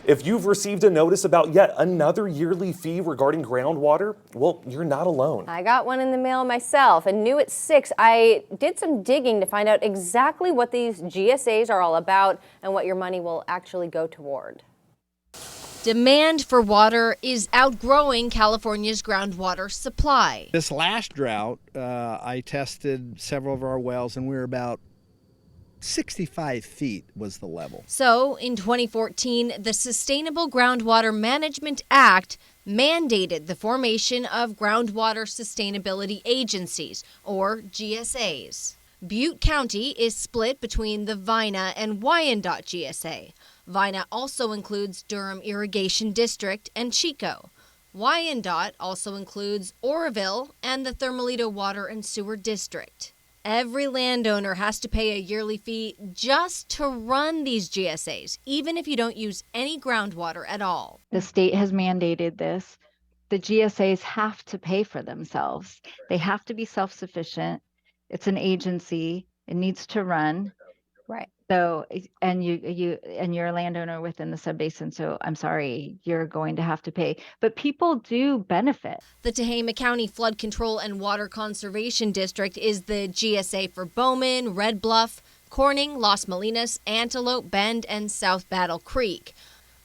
If you've received a notice about yet another yearly fee regarding groundwater, well, you're not alone. I got one in the mail myself and knew at 6. I did some digging to find out exactly what these GSAs are all about and what your money will actually go toward. Demand for water is outgrowing California's groundwater supply. This last drought, I tested several of our wells, and we were about 65 feet was the level. So in 2014, the Sustainable Groundwater Management Act mandated the formation of groundwater sustainability agencies, or GSAs. Butte County is split between the Vina and Wyandotte GSA. Vina also includes Durham Irrigation District and Chico. Wyandotte also includes Oroville and the Thermalito Water and Sewer District. Every landowner has to pay a yearly fee just to run these GSAs, even if you don't use any groundwater at all. The state has mandated this. The GSAs have to pay for themselves. They have to be self-sufficient. It's an agency. It needs to run. Right. So, and you're a landowner within the subbasin, so I'm sorry, you're going to have to pay. But people do benefit. The Tehama County Flood Control and Water Conservation District is the GSA for Bowman, Red Bluff, Corning, Las Molinas, Antelope Bend, and South Battle Creek.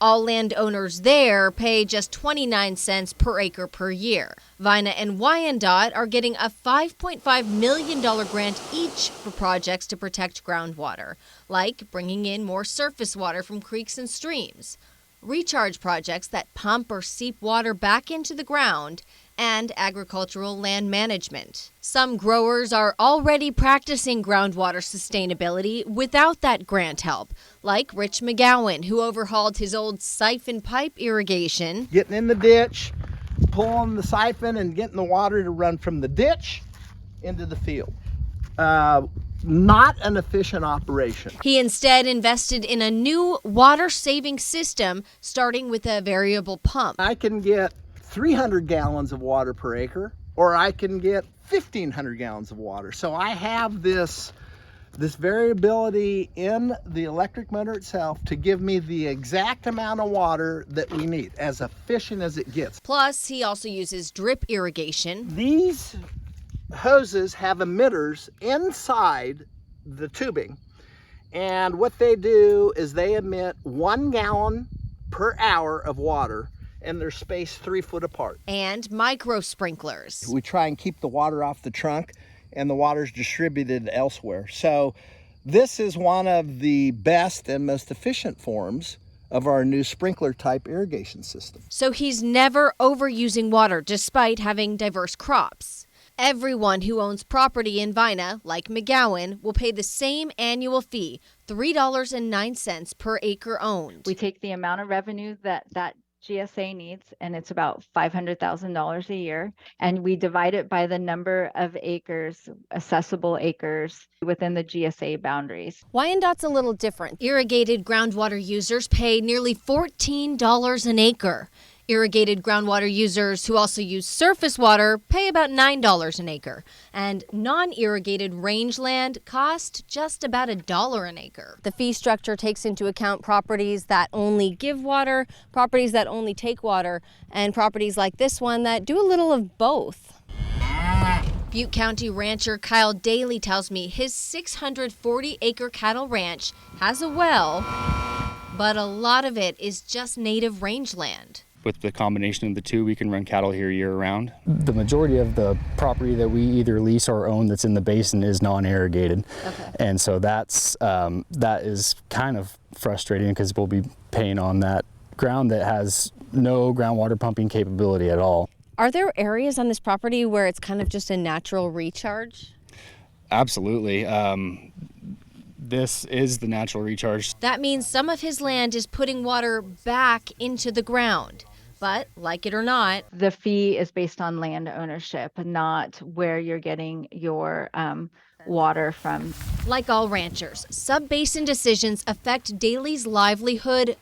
All landowners there pay just 29 cents per acre per year. Vina and Wyandotte are getting a $5.5 million grant each for projects to protect groundwater, like bringing in more surface water from creeks and streams, recharge projects that pump or seep water back into the ground, and agricultural land management. Some growers are already practicing groundwater sustainability without that grant help, like Rich McGowan, who overhauled his old siphon pipe irrigation. Getting in the ditch, pulling the siphon and getting the water to run from the ditch into the field. Not an efficient operation. He instead invested in a new water-saving system, starting with a variable pump. I can get 300 gallons of water per acre, or I can get 1,500 gallons of water. So I have this variability in the electric motor itself to give me the exact amount of water that we need, as efficient as it gets. Plus, he also uses drip irrigation. These hoses have emitters inside the tubing, and what they do is they emit 1 gallon per hour of water, and they're spaced 3 foot apart. And micro sprinklers. We try and keep the water off the trunk, and the water's distributed elsewhere. So this is one of the best and most efficient forms of our new sprinkler type irrigation system. So he's never overusing water despite having diverse crops. Everyone who owns property in Vina, like McGowan, will pay the same annual fee, $3.09 per acre owned. We take the amount of revenue that GSA needs, and it's about $500,000 a year, and we divide it by the number of acres, accessible acres within the GSA boundaries. Wyandotte's a little different. Irrigated groundwater users pay nearly $14 an acre. Irrigated groundwater users who also use surface water pay about $9 an acre. And non-irrigated rangeland cost just about $1 an acre. The fee structure takes into account properties that only give water, properties that only take water, and properties like this one that do a little of both. Butte County rancher Kyle Daly tells me his 640-acre cattle ranch has a well, but a lot of it is just native rangeland. With the combination of the two, we can run cattle here year-round. The majority of the property that we either lease or own that's in the basin is non-irrigated. Okay. And so that is kind of frustrating because we'll be paying on that ground that has no groundwater pumping capability at all. Are there areas on this property where it's kind of just a natural recharge? Absolutely. This is the natural recharge. That means some of his land is putting water back into the ground. But, like it or not, The fee is based on land ownership, not where you're getting your water from. like all ranchers, sub-basin decisions affect Daly's livelihood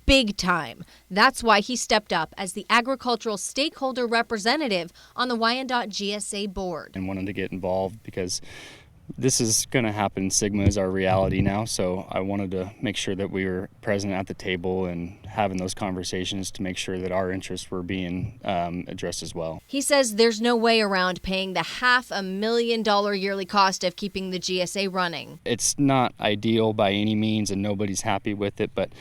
big time. That's why he stepped up as the agricultural stakeholder representative on the Wyandotte GSA board. And wanted to get involved because This is going to happen. Sigma is our reality now, so I wanted to make sure that we were present at the table and having those conversations to make sure that our interests were being addressed as well. He says there's no way around paying the $500,000 yearly cost of keeping the GSA running. It's not ideal by any means, and nobody's happy with it, but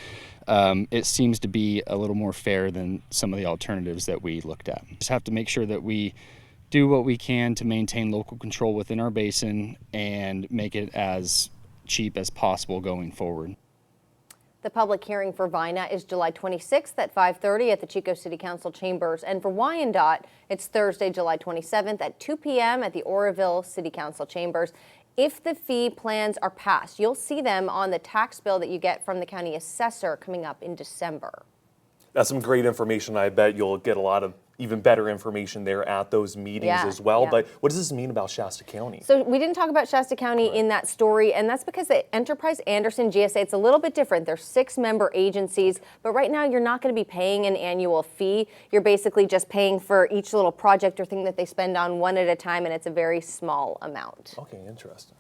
it seems to be a little more fair than some of the alternatives that we looked at. Just have to make sure that we do what we can to maintain local control within our basin and make it as cheap as possible going forward. The public hearing for VINA is July 26th at 5:30 at the Chico City Council chambers. And for Wyandotte, it's Thursday, July 27th at 2 p.m. at the Oroville City Council chambers. If the fee plans are passed, you'll see them on the tax bill that you get from the county assessor coming up in December. That's some great information. I bet you'll get a lot of even better information there at those meetings as well. Yeah. But what does this mean about Shasta County? So we didn't talk about Shasta County in that story, and that's because the Enterprise Anderson GSA, it's a little bit different. They're 6-member agencies, but right now you're not going to be paying an annual fee. You're basically just paying for each little project or thing that they spend on one at a time, and it's a very small amount. Okay, interesting.